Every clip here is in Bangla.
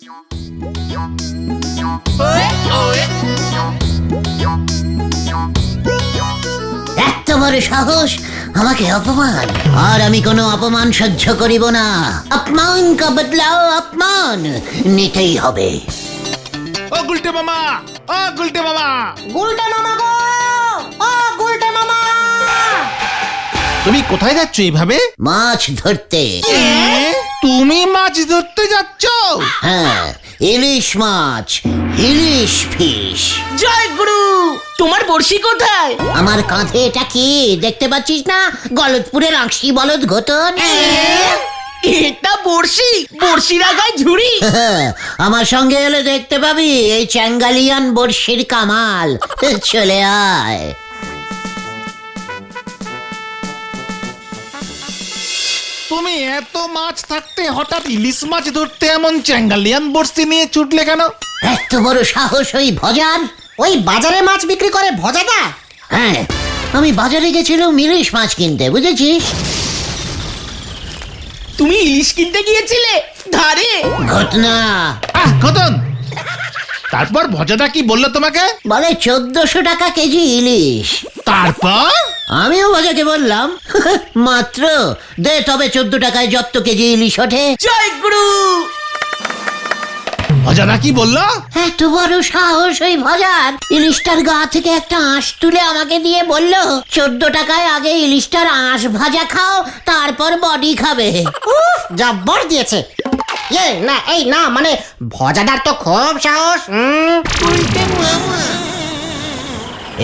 এত বড় সাহস, আমাকে অপমান! আর আমি কোনো অপমান সহ্য করিব না। অপমান কা বদলাও অপমান নিতেই হবে। ও গুলটে মামা, ও গুলটে মামা, গুলটে মামা গো, ও গুলটে মামা! তুমি কোথায় যাচ্ছ এইভাবে? মাছ ধরতে। তুমি মাছ ধরতে যাচ্ছ? হ্যাঁ, ইলিশ মাছ, ইলিশ ফিশ। জয় গুরু, তোমার বড়শি কোথায়? আমার কাঁধে এটা কি দেখতে পাচ্ছিস না? গলতপুরের আংশি বলদ ঘটন। এটা বড়শি, বড়শির আগায় ঝুড়ি। আমার সঙ্গে এলে দেখতে পাবি এই চ্যাঙ্গালিয়ান বড়শির কামাল। চলে আয়। তুমি এত মাছ থাকতে হঠাৎ ইলিশ মাছ ধরতে এমন চ্যাঙ্গালিয়ান বড়শি নিয়ে ছুটলে কেন? এত বড় সাহস ওই ভজার! ওই বাজারে মাছ বিক্রি করে ভজাদা? হ্যাঁ, আমি বাজারে গেছিলাম ইলিশ মাছ কিনতে, বুঝেছিস? তুমি ইলিশ কিনতে গিয়েছিলে ধারে? ঘটনা ঘটন। তারপর ভজাদা কি বললো তোমাকে? বলে 1400 টাকা কেজি ইলিশ। তারপর আমিও ভজাকে বললাম, মাত্র দে তবে 14 টাকায় যত কেজি ইলিশ ওঠে। জয় গুরু। ভজাদা কি বললো? এত বড় সাহস ওই ভজার! ইলিশটার গা থেকে একটা আঁশ তুলে আমাকে দিয়ে বলল, 14 টাকায় আগে ইলিশটার আঁশ ভাজা খাও, তারপর বডি খাবে। উফ, জব্বর দিয়েছে। না এই না, মানে ভজাদার তো খুব সাহস।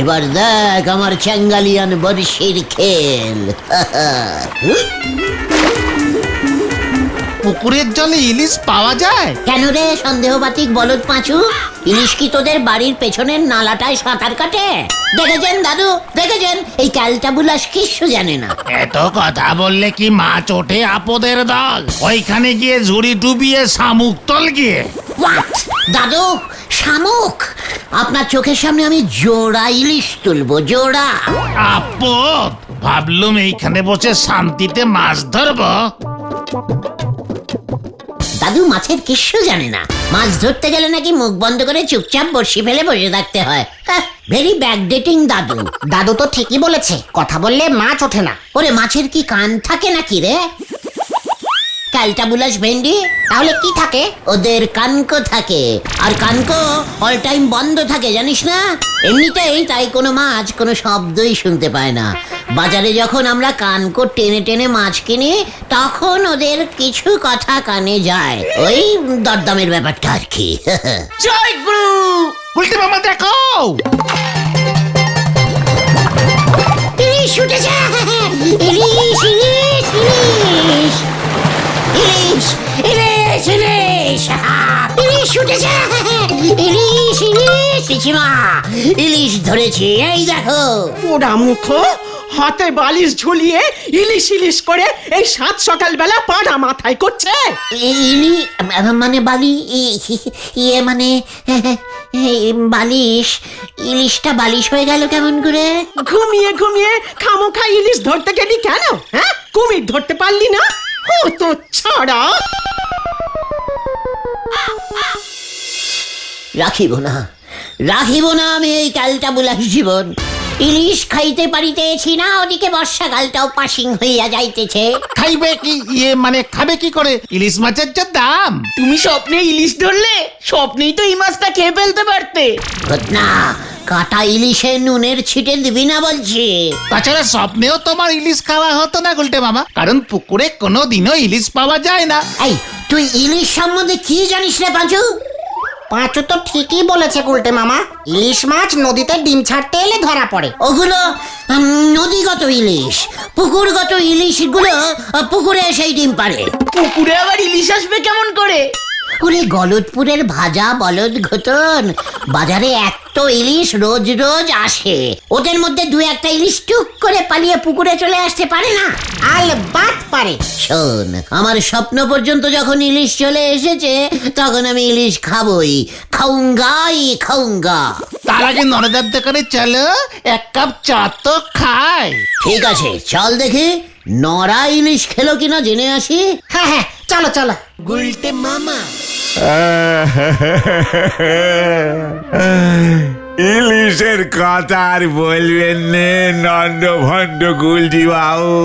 এবার দেখ আমার চ্যাঙ্গালিয়ান বড়শির খেল। পুকুরের জলে ইলিশ পাওয়া যায়? কেন রে সন্দেহবাতিক বলদ পাঁচু? ইলিশ কি তোদের বাড়ির পেছনের নালাটায় সাঁতার কাটে? দেখেছেন দাদু, দেখেছেন? এই ক্যালটাবুলাস কিচ্ছু জানে না। এত কথা বললে কি মাছ ওঠে আপদের দল? ওইখানে গিয়ে ঝুড়ি ডুবিয়ে শামুক তল গিয়ে। What? দাদু, শামুক? আপনার চোখের সামনে আমি জোড়া ইলিশ তুলবো, জোড়া। আপদ, ভাবলুম এইখানে বসে শান্তিতে মাছ ধরবো। দাদু মাছের কিচ্ছু জানে না। মাছ ধরতে গেলে নাকি মুখ বন্ধ করে চুপচাপ বড়শি ফেলে বসে থাকতে হয়। ভেরি ব্যাকডেটিং দাদু। দাদু তো ঠিকই বলেছে, কথা বললে মাছ ওঠে না। ওরে মাছের কি কান থাকে নাকি রে? ক্যালটাবুলাস ভেন্ডি, তাহলে কি থাকে? ওদের কানকো থাকে। আর কানকো অল টাইম বন্ধ থাকে, জানিস না? এমনিতেই তাই কোনো মাছ কোনো শব্দই শুনতে পায় না। বাজারে যখন আমরা কানকো টেনে টেনে মাছ কিনি, তখন ওদের কিছু কথা কানে যায়। ওই দরদামের ব্যাপারটা আর কি। জয় গুরু। উল্টে মামা দেখো, ইলিশ উঠেছে! ইলিশ, ইলিশ, ইলিশ! ইলিশ, ইলিশ, ইলিশ! ইলিশ উঠেছে! ইলিশ, ইলিশ! পিসিমা, ইলিশ ধরেছি, এই দেখো। ওরা মুখ হাতে বালিশ ঝুলিয়ে ইলিশ ইলিশ করে এই 7 সকালবেলা পাড়া মাথায় করছে। ইলি মানে বালি, ইয়ে মানে বালিশ। ইলিশটা বালিশ হয়ে গেল কেমন করে? ঘুমিয়ে ঘুমিয়ে খামোখা ইলিশ ধরতে গেলি কেন? হ্যাঁ, কুমির ধরতে পারলি না? ও তো ছাড়া। রাখিব না, রাখিব না আমি এই ক্যালটাবুলাস জীবন। ইলিশ খাইতে পারিতেছি না, ওদিকে বর্ষাকালটাও পাসিং হইয়া যাইতেছে। খাইবে কি? মানে খাবে কি করে? ইলিশ মাছের যা দাম। তুমি স্বপ্নে ইলিশ ধরলে, স্বপ্নেই তো এই মাছটা খেয়ে ফেলতে পারতে। না, কাটা ইলিশে নুনের ছিটে দিবি না বলছি। তাছাড়া স্বপ্নেও তোমার ইলিশ খাওয়া হতো না গুলটে মামা, কারণ পুকুরে কোনোদিনও ইলিশ পাওয়া যায় না। এই, তুই ইলিশ সম্বন্ধে কি জানিস রে পাঁচু? পাঁচু তো ঠিকই বলেছে গুলটে মামা। ইলিশ মাছ নদীতে ডিম ছাড়তে এলে ধরা পড়ে। ওগুলো নদীগত ইলিশ। পুকুরগত ইলিশগুলো পুকুরে সেই ডিম পারে। পুকুরে আবার ইলিশ আসবে কেমন করে? ওরে গলতপুরের ভাজা বলদ ঘটন, বাজারে এত ইলিশ রোজ রোজ আসে, ওদের মধ্যে 2-1টা ইলিশ টুক করে পালিয়ে পুকুরে চলে আসতে পারে না? আলবাত পারে। শোন, আমার স্বপ্ন পর্যন্ত যখন ইলিশ চলে এসেছে, তখন আমি ইলিশ খাবই, খাউঙ্গাই খাউঙ্গা। তার আগে নরদার দোকানে চলো, 1 কাপ চা তো খাই। ঠিক আছে, চল দেখি নরা ইলিশ খেলো কিনা জেনে আসি। হ্যাঁ হ্যাঁ, চলো চলো। গুলটে মামা। ইলিশের কথা আর বলবেন নে নন্দ ভণ্ড গুলটি বাবু,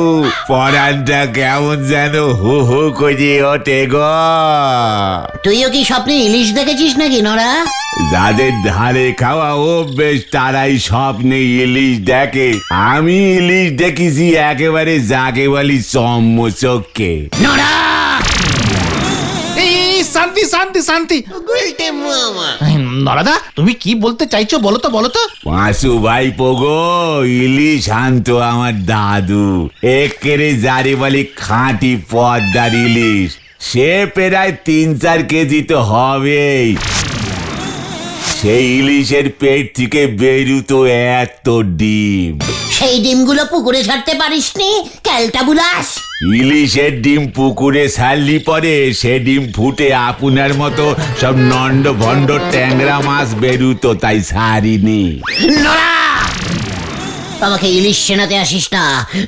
পরানটা কেমন যেন হু হু করে ওঠে গো। তুইও কি স্বপ্নে ইলিশ দেখেছিস নাকি নরা? যাদের ধারে খাওয়া অভ্যেস তারাই স্বপ্নে ইলিশ দেখে। আমি ইলিশ দেখেছি একেবারে যাকে বলি চম্মচকে। নরা! এই শান্তি শান্তি শান্তি। গুলটে মামা। নরাদা, তুমি কি বলতে চাইছো বলো তো বলো তো। পাঁচু ভাই পোগো, ইলিশ আনতো আমার দাদু, একেরে যারে বলি খাঁটি পদ্মার ইলিশ। সে প্রায় 3-4 কেজি তো হবেই। সেই ইলিশের পেট থেকে বেরুতো এত ডিম। সেই ডিমগুলো পুকুরে ছাড়তে পারিসনি, ক্যালটা বুলাস। ইলিশের ডিম পুকুরে ছাড়লি পরে সে ডিম ফুটে আপনার মতো সব নন্ড ভণ্ড ট্যাংরা মাছ বেরুতো, তাই ছাড়িনি। নরা! আমাকে ইলিশ চেনাতে আসিস না।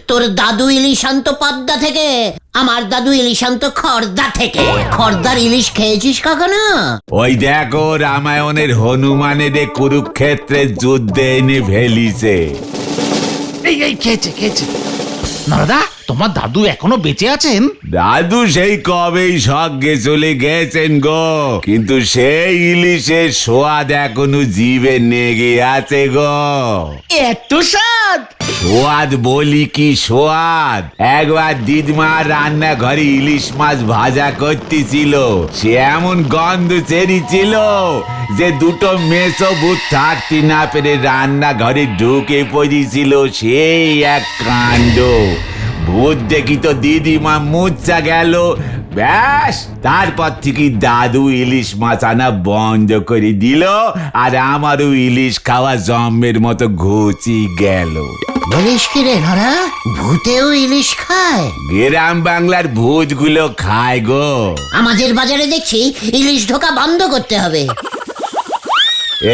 তোর দাদু ইলিশ আনতো পদ্মা থেকে, আমার দাদু ইলিশ আনতো খর্দা থেকে। খর্দার ইলিশ খেয়েছিস কখনো? ওই দেখো রামায়ণের হনুমানের কুরুক্ষেত্রের যুদ্ধে এনে ফেলিছে। এই খেয়েছে খেয়েছে। নরাদা, তোমার দাদু এখনো বেঁচে আছেন? দাদু সেই কবেই স্বর্গে চলে গেছেন গো, কিন্তু সেই ইলিশের স্বাদ এখনো জিভে নেগে আছে গো। এত স্বাদ! সোয়াদ বলি কি সোয়াদ। একবার দিদমা রান্নাঘরে ইলিশ মাছ ভাজা করতেছিল, সে এমন গন্ধ ছেড়েছিল যে দুটো মেসো ভূত থাকতে না পেরে রান্নাঘরে ঢুকে পড়েছিল। সেই এক কাণ্ড। ভূত দেখি তো দিদিমা মুচ্ছা গেল। ব্যাস, তারপর থেকে দাদু ইলিশ মাছ আনা বন্ধ করে দিল, আর আমারও ইলিশ খাওয়া জম্মের মতো ঘুচি গেল। বলিস কি রে নরা? ভূতেও ইলিশ খায়? গ্রাম বাংলার ভূতগুলো খায় গো। আমাদের বাজারে দেখছি ইলিশ ঢোকা বন্ধ করতে হবে।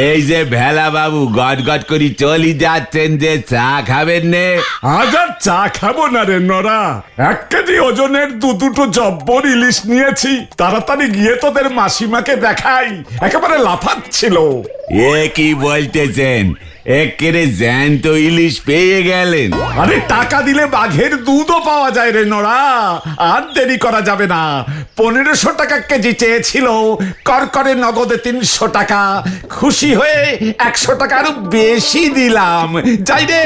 এই যে ভেলা বাবু গট গট করে চলি যাচ্ছেন, যে চা খাবেন নে? আজ আর চা খাবো না রে নরা। 1 কেজি ওজনের দুটো জব্বর ইলিশ নিয়েছি। তাড়াতাড়ি গিয়ে তোদের মাসিমাকে দেখাই, একেবারে লাফাচ্ছিল। এ কি বলতেছেন? একেরে জ্যান্ত ইলিশ পেয়ে গেলেন? আরে টাকা দিলে বাঘের দুধও পাওয়া যায় রে নরা। আর দেরি করা যাবে না। 1500 টাকা কেজি চেয়েছিল, করকরে নগদে 300 টাকা। খুশি হয়ে 100 টাকা আরো বেশি দিলাম। যাই রে।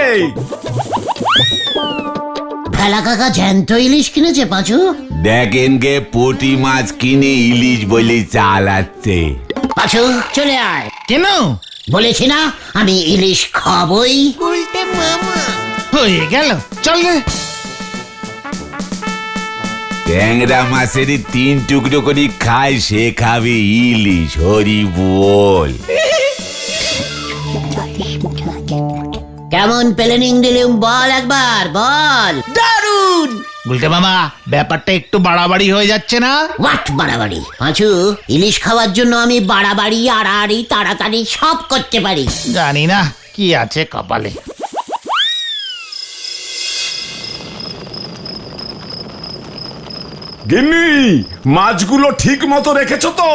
ভেলা কাকা জ্যান্ত ইলিশ কিনেছে পাঁচু। দেখেন গে পুঁটি মাছ কিনে ইলিশ বলে চালাচ্ছে। পাঁচু চলে আয়। কেন? বলেছি না আমি ইলিশ খাবই। হয়ে গেল, চল রে। ট্যাংরা মাছের 3 টুকরো করে খায়, সে খাবে ইলিশ। হরি বল। কেমন প্ল্যানিং দিলুম বল একবার, বল। দারুণ! বলতে মামা, ব্যাপারটা একটু বাড়াবাড়ি হয়ে যাচ্ছে না? হোয়াট বাড়াবাড়ি? পাঁচু, ইলিশ খাওয়ার জন্য আমি বাড়াবাড়ি আড়াআড়ি তাড়াতাড়ি সব করতে পারি। জানি না কি আছে কপালে। গিন্নি, মাছগুলো ঠিক মতো রেখেছো তো?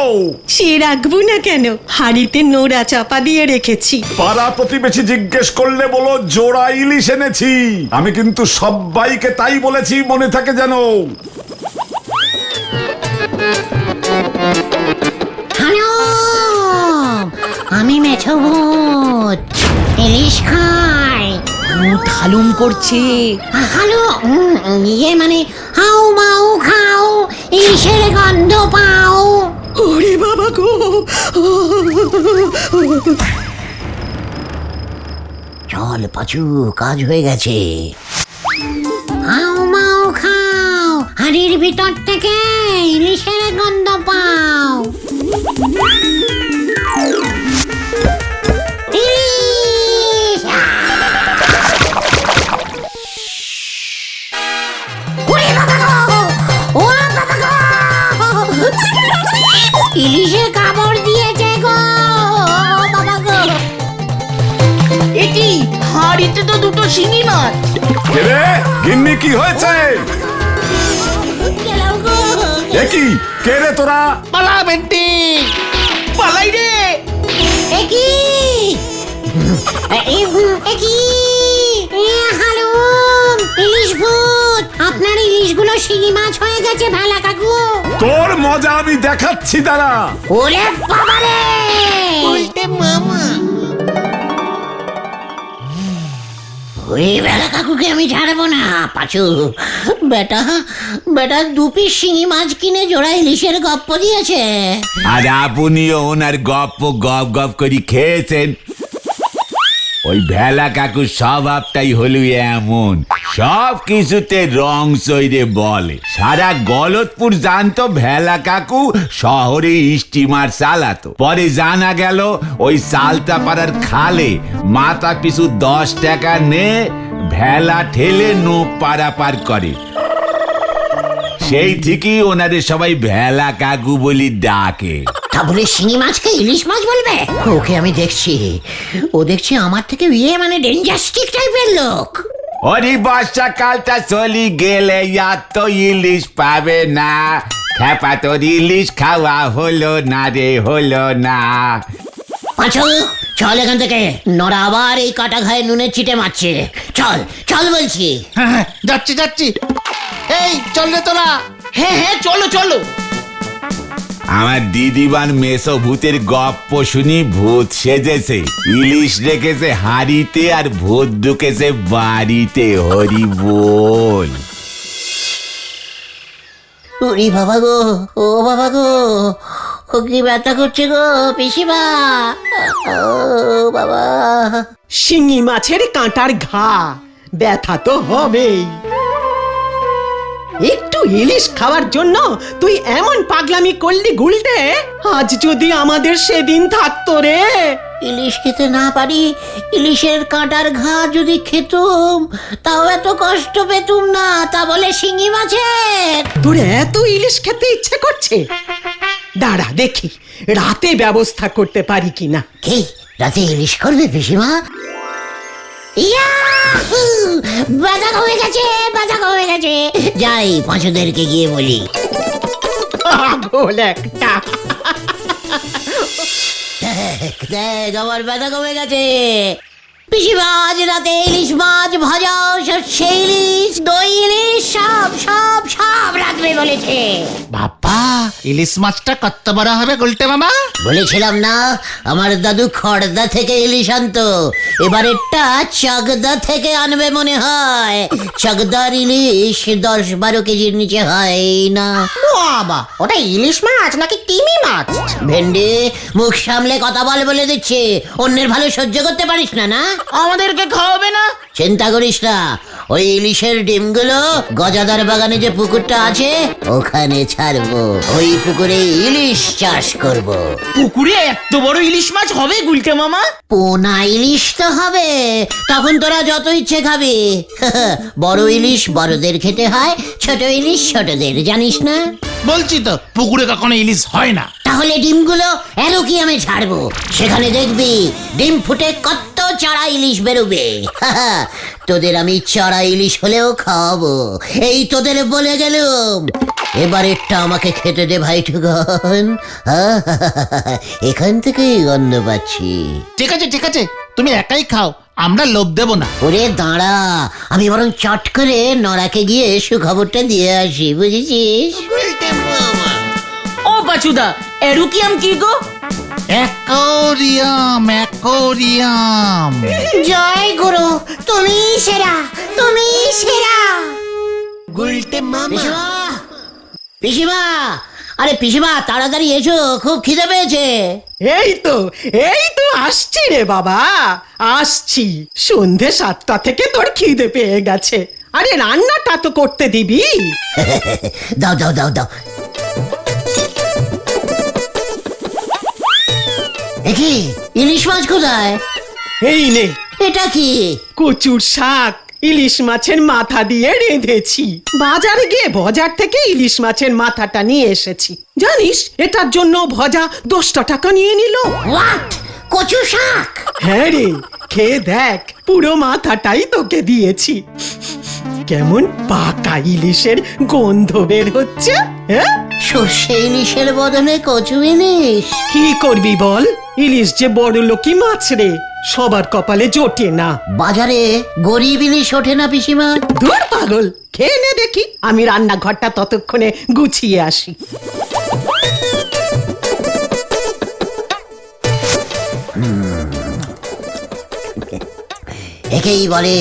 সে রাখবো না কেন, হাড়িতে নোড়া চাপা দিয়ে রেখেছি। পাড়া প্রতিবেশী জিজ্ঞেস করলে বলো জোড়া ইলিশ এনেছি। আমি কিন্তু সবাইকে তাই বলেছি, মনে থাকে যেন। হ্যালো, আমি মেছো ভূত, ইলিশ খাই। ভূত হালুম করছে। হ্যালো, ইয়ে মানে হাউ মাউ খাও, ইলিশের গন্ধ পাও। ওরে বাবা গো! চল পাঁচু, কাজ হয়ে গেছে। হাউ মাউ খাও, হাড়ির ভিতর থেকে ইলিশের গন্ধ পাও। ইলিশ! ওরে বাবা গো! ও বাবা গো! ইলিশে কামড় দিয়েছে গো! বাবা গো! এটি হাড়িতে তো দুটো শিঙি মাছ। কে রে? গিন্নি কি হয়েছে? গেলাম গো! কি কে রে তোরা? পালা বেন্টি। পালাই রে। একি একি হালুম ইলিশ ভূত, আপনার ইলিশগুলো শিঙি মাছ হয়ে গেছে ভেলা কাকু। তোর মজা আমি দেখাচ্ছি দাঁড়া। ওরে বাবারে, ওই ভেলা কাকুকে আমি ছাড়বো না। পাচু বেটা বেটা 2 পিস শিঙি মাছ কিনে জোড়া ইলিশের গপ্প দিয়েছে। আর আপনিও ওনার গপ্প গপ গপ করে খেয়েছেন। ওই ভেলা কাকুর স্বভাবটাই হলো এমন, সব কিছুতে রং সইরে বলে। সারা গলতপুর জানতো ভেলা কাকু শহরে স্টিমার চালাতো। পরে জানা গেল ওই সালতাপাড়ার খালে মাথা পিছু 10 টাকা নে ভেলা ঠেলে নৌক পারাপার করে। সেই থেকেই ওনাদের সবাই ভেলা কাকু বলি ডাকে। তা বলে শিঙি মাছকে ইলিশ মাছ বলবে? ওকে আমি দেখছি, ও দেখছি আমার থেকে মানে ডেঞ্জাস্টিক টাইপের লোক। ওরে বর্ষাকালটা চলি গেলে আর তো ইলিশ পাবে না। খেপা তোর ইলিশ খাওয়া হলো না রে, হলো না। পাঁচু চল এখান থেকে, নড়া আবার এই কাটা ঘায়ে নুনের চিটে মারছে। চল চল বলছি। হ্যাঁ হ্যাঁ, যাচ্ছি যাচ্ছি। এই চল রে তোরা। হ্যাঁ হ্যাঁ চলো চলো। আমার দিদিবান মেসো ভূতের গপ্প শুনি ভূত সেজেছে, ইলিশ রেখেছে হাড়িতে আর ভূত ঢুকেছে বাড়িতে। হরি বল। ওরে বাবা গো, ও বাবা গো, ও কি ব্যথা করছে গো পিসিমা। ও বাবা, শিঙি মাছের কাঁটার ঘা, ব্যথা তো হবেই। একটু ইলিশ খাওয়ার জন্য তুই এমন পাগলামি করলি গুলটে, আজ যদি আমাদের সেদিন থাকতো রে। ইলিশ খেতে না পারি, ইলিশের কাঁটার ঘা যদি খেতুম তাও এত কষ্ট পেতুম না, তা বলে শিঙি মাছের। তোর এত ইলিশ খেতে ইচ্ছে করছে, দাঁড়া দেখি রাতে ব্যবস্থা করতে পারি কিনা। কি রাতে ইলিশ করবে পিসিমা? ইয়াহু! বাধা কমে গেছে, বাধা কমে গেছে। যাই পাঁচুদেরকে গিয়ে বলি। পাগল একটা। দেখ আমার ব্যথা কমে গেছে। পিসিমা আজ রাতে ইলিশ মাছ ভাজা, সর্ষে ইলিশ, দই ইলিশ, সব সব সব রাখবে বলেছে। বাবা, ইলিশ মাছটা কত বড় হবে গুলটে মামা? বলেছিলাম না আমার দাদু খড়দা থেকে ইলিশ আনতো, এবারেরটা চাকদা থেকে আনবে মনে হয়। চাকদার ইলিশ 10-12 কেজির নিচে হয় না। বাবা, ওটা ইলিশ মাছ নাকি তিমি মাছ? ভেন্ডি, মুখ সামলে কথা বল বলে দিচ্ছে। অন্যের ভালো সহ্য করতে পারিস না না? আমাদেরকে খাওয়াবে না? চিন্তা করিস না, ওই ইলিশের ডিমগুলো গজাদার বাগানে যে পুকুরটা আছে ওখানে ছাড়বো। ওই পুকুরে ইলিশ চাষ করব। পুকুরে এত বড় ইলিশ মাছ হবে গুলটে মামা? পোনা ইলিশ তো হবে, তখন তোরা যত ইচ্ছে খাবি। বড় ইলিশ বড়দের খেতে হয়, ছোট ইলিশ ছোটদের, জানিস না? বলছি তো পুকুরে কখনো ইলিশ হয় না। তাহলে ডিমগুলো অ্যারোকিয়ামে ছাড়বো, সেখানে দেখবি ডিম ফুটে কত চারা ইলিশ বেরোবে। তোদের আমি চারা ইলিশ হলেও খাওয়াবো, এই তোদের বলে গেলুম। এবারেরটা আমাকে খেতে দে ভাই ঠুকন। এখান থেকেই গন্ধ পাচ্ছি। ঠিক আছে ঠিক আছে, তুমি একাই খাও, আমরা লোভ দেব না। ওরে দাঁড়া, আমি বরং চট করে নরাকে গিয়ে সুখবরটা দিয়ে আসি, বুঝেছিস? ও বাচুদা, এরুকিয়াম কি গো? Aquarium, aquarium. জয় গুরু, তুমি সেরা, তুমি সেরা। পিসিমা, পিসিমা, আরে পিসিমা তাড়াতাড়ি এসো, খুব খিদে পেয়েছে। এই তো আসছি রে বাবা, আসছি। সন্ধে 7টা থেকে তোর খিদে পেয়ে গেছে। আরে রান্নাটা তো করতে দিবি। দাও দাও দাও দাও। দেখি ইলিশ মাছ কোথায়? এই নে, এটা কি? কচুর শাক ইলিশ মাছের মাথা দিয়ে রেঁধেছি। বাজারে গিয়ে বাজার থেকে ইলিশ মাছের মাথাটা নিয়ে এসেছি। জানিস এটার জন্য ভজা 10 টাকা নিয়ে নিল। হোয়াট? কচু শাক? হ্যাঁ রে, খেয়ে দেখ, পুরো মাথাটাই তোকে দিয়েছি। কেমন পাকা ইলিশের গন্ধ বের হচ্ছে, হ্যাঁ? সর্ষে ইলিশের বদলে কচু ইলিশ। কি করবি বল, ইলিশ যে বড় লোকই মাছ রে, সবার কপালে জোটে না। বাজারে গরিব ইলিশ ওঠে না পিসিমা। দূর পাগল, খেয়ে নে দেখি, আমি রান্নাঘরটা ততক্ষণে গুছিয়ে আসি। একেই বলে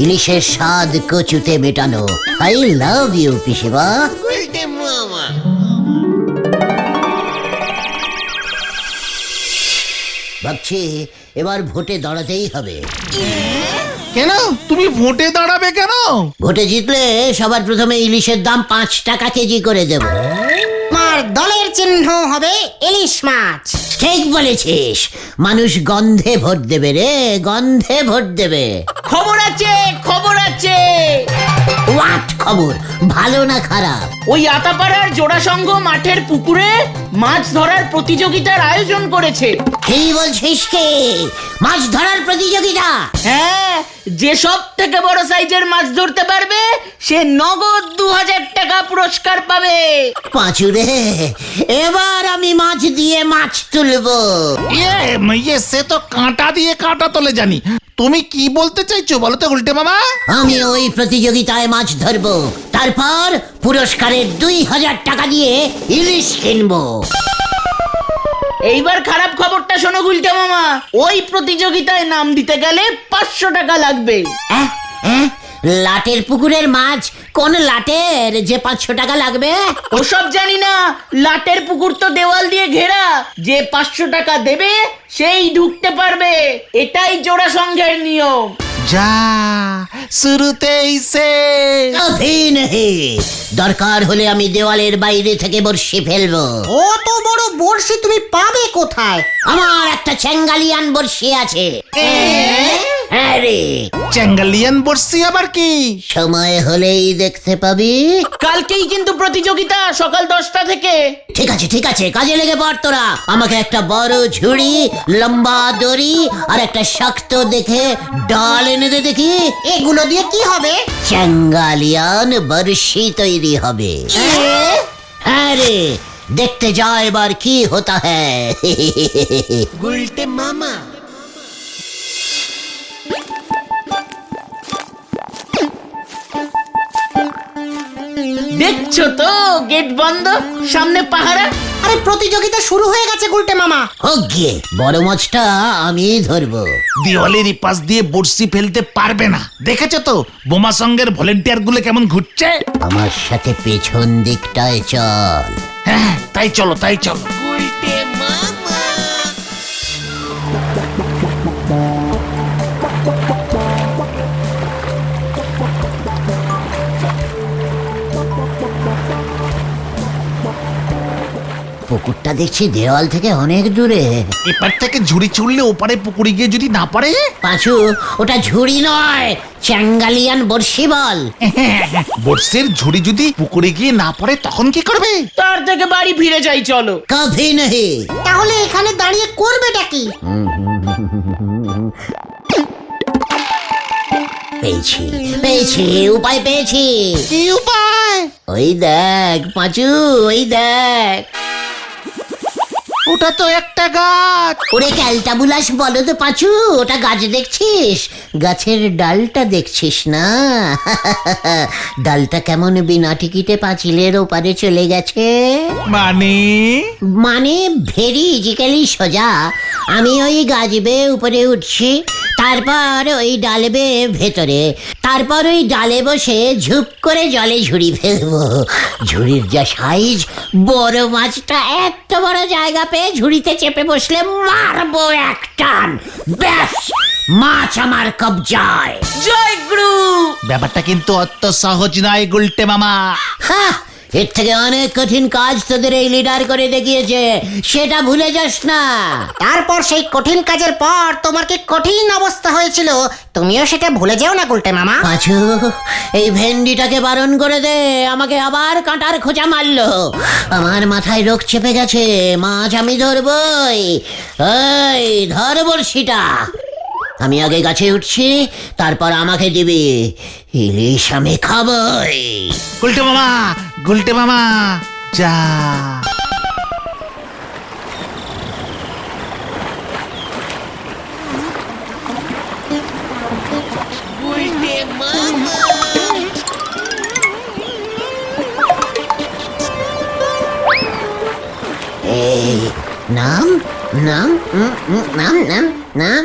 ইলিশের স্বাদ কচুতে মেটানো। আই লাভ ইউ পিসিমা। ভাবছি এবার ভোটে দাঁড়াতেই হবে। কেন তুমি ভোটে দাঁড়াবে কেন? ভোটে জিতলে সবার প্রথমে ইলিশের দাম 5 টাকা কেজি করে দেব। আমার দলের চিহ্ন হবে ইলিশ মাছ। ঠিক বলেছিস, মানুষ গন্ধে ভোট দেবে রে, গন্ধে ভোট দেবে। খবর আছে, খবর আছে। হোয়াট খবর, ভালো না খারাপ? ওই আতাপাড়ার জোড়াসংঘ মাঠের পুকুরে মাছ ধরার প্রতিযোগিতার আয়োজন করেছে। কি বলছিস কি? মাছ ধরার প্রতিযোগিতা? হ্যাঁ, যে সব থেকে বড় সাইজের মাছ ধরতে পারবে সে নগদ 2000 টাকা পুরস্কার পাবে। পাঁচুরে, এবার আমি মাছ দিয়ে মাছ তুলবো। সে তো কাঁটা দিয়ে কাঁটা তোলে জানি। তুমি কি বলতে চাইছো বলো তো উল্টে মামা? আমি ওই প্রতিযোগিতায় মাছ ধরবো, তারপর পুরস্কারের 2000 টাকা দিয়ে ইলিশ কিনবো। এইবার খারাপ খবরটা শোনো গুলটে মামা, ওই প্রতিযোগিতায় নাম দিতে গেলে 500 টাকা লাগবে। অ্যাঁ, অ্যাঁ, লাটের পুকুরের মাছ কোন লাটের যে 500 টাকা লাগবে? ওসব জানি না, লাটের পুকুর তো দেওয়াল দিয়ে ঘেরা, যে 500 টাকা দেবে সেই ঢুকতে পারবে, এটাই জোড়া সংঘের নিয়ম। যা শুরুতেই সে কভি নেহি। দরকার হলে আমি দেওয়ালের বাইরে থেকে বর্ষি ফেলবো। অত বড় বড়শি তুমি পাবে কোথায়? আমার একটা চ্যাঙ্গালিয়ান বর্ষি আছে। হ্যাঁ রে, চ্যাঙ্গালিয়ান বর্ষি আবার কি? সময় হলেই দেখতে পাবি। কালকেই কিন্তু প্রতিযোগিতা, সকাল 10টা থেকে। ঠিক আছে ঠিক আছে, কাজে লেগে পড় তোরা। আমাকে একটা বড় ঝুড়ি, লম্বা দড়ি আর একটা শক্ত দেখে ডাল এনে দে দেখি। এগুলো দিয়ে কি হবে? চ্যাঙ্গালিয়ান বর্ষি তৈরি হবে। হ্যাঁ রে, দেখতে যা এবার কি হতা হ্যায়। উল্টে মামা। দেখছো তো গেট বন্ধ, সামনে পাহারা। আরে প্রতিযোগিতা শুরু হয়ে গেছে গুলটে মামা। হোক গিয়ে, বড় মাছটা আমি ধরবো। দেওয়ালের পাশ দিয়ে বর্ষি ফেলতে পারবে না। দেখেছো তো বোমা সঙ্গের ভলেন্টিয়ার গুলো কেমন ঘুরছে। আমার সাথে পেছন দিকটায় চল। হ্যাঁ, তাই চলো তাই চলো। পুকুরটা দেখছি দেওয়াল থেকে অনেক দূরে। এপার থেকে ঝুড়ি ছুড়লে ওপারে পুকুরে গিয়ে যদি না পারে? পাঁচু, ওটা ঝুড়ি নয়, চ্যাঙ্গালিয়ান বর্ষি বল। বর্ষের ঝুড়ি যদি পুকুরে গিয়ে না পড়ে তখন কি করবে? তার থেকে বাড়ি ফিরে যাই চলো। কভি নেহি। তাহলে এখানে দাঁড়িয়ে করবেটা কি? পেয়েছি পেয়েছি, উপায় পেয়েছি। কি উপায়? ওই দেখ পাঁচু, ওই দেখ। ওটা তো একটা গাছ। ওরে ক্যালটা বুলাস বলো তো পাঁচু, ওটা গাছ দেখছিস? গাছের ডালটা দেখছিস না? ডালটা কেমন বিনা টিকিটে পাঁচিলের ওপারে চলে গেছে। মানে ভেরি ইজিক্যালি সোজা। আমি ওই গাছ বেয়ে উপরে উঠছি, তারপর ওই ডাল বেয়ে ভেতরে, তারপর ওই ডালে বসে ঝুপ করে জলে ঝুড়ি ফেলবো। ঝুড়ির যা সাইজ, বড় মাছটা এত বড় জায়গা পেয়ে ঝুড়িতে চেপে বসলে মারবো এক টান, ব্যাস মাছ আমার কবজায়। জয় গুরু। ব্যাপারটা কিন্তু অত সহজ নয় গুলটে মামা। হ্যাঁ, এর থেকে অনেক কঠিন কাজ তোদের এই লিডার করে দেখিয়েছে, সেটা ভুলে যাস না। তারপর সেই কঠিন কাজের পর তোমার কি কঠিন অবস্থা হয়েছিল, তুমিও সেটা ভুলে যাও না গুলটে মামা। পাঁচু, এই ভেন্ডিটাকে বারণ করে দে, আমাকে আবার কাঁটার খোঁচা মারলো। আমার মাথায় রোগ চেপে গেছে, মাছ আমি ধরবই। এই ধর বড়শিটা। আমি আগে গাছে উঠছি, তারপর আমাকে দিবি। ইলিশ আমি খাবই। গুলটে মামা যা। এই নাম নাম নাম নাম নাম।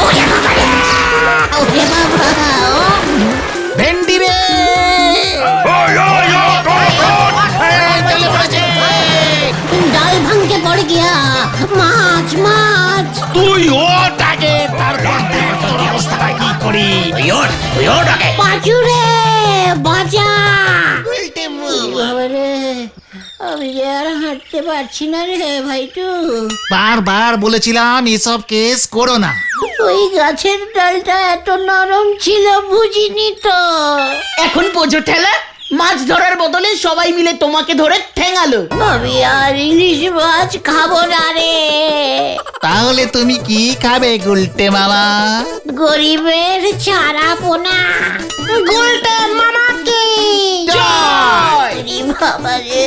ওরে বাবা রে! ওরে বাবা! ভেন্ডি রে! ডাল ভাঙকে পড়ে গিয়া। মাছ মাছ। তুই ওঠ আগে, তারপর দেখ তোর অবস্থাটা কি করি। পাঁচু রে, বাঁচা! বাবা রে, আমি যে আর হাঁটতে পারছি না রে ভাইটু। বারবার বলেছিলাম এসব কেস করো না। ওই গাছের ডালটা এত নরম ছিল বুঝিনি তো। এখন বোঝো ঠেলা, মাছ ধরার বদলে সবাই মিলে তোমাকে ধরে ঠেঙালো। আমি আর ইলিশ মাছ খাবো না রে। তাহলে তুমি কি খাবে গুলটে মামা? গরিবের চারা পোনা। গুলটে মামাকে জয়! বাবা রে!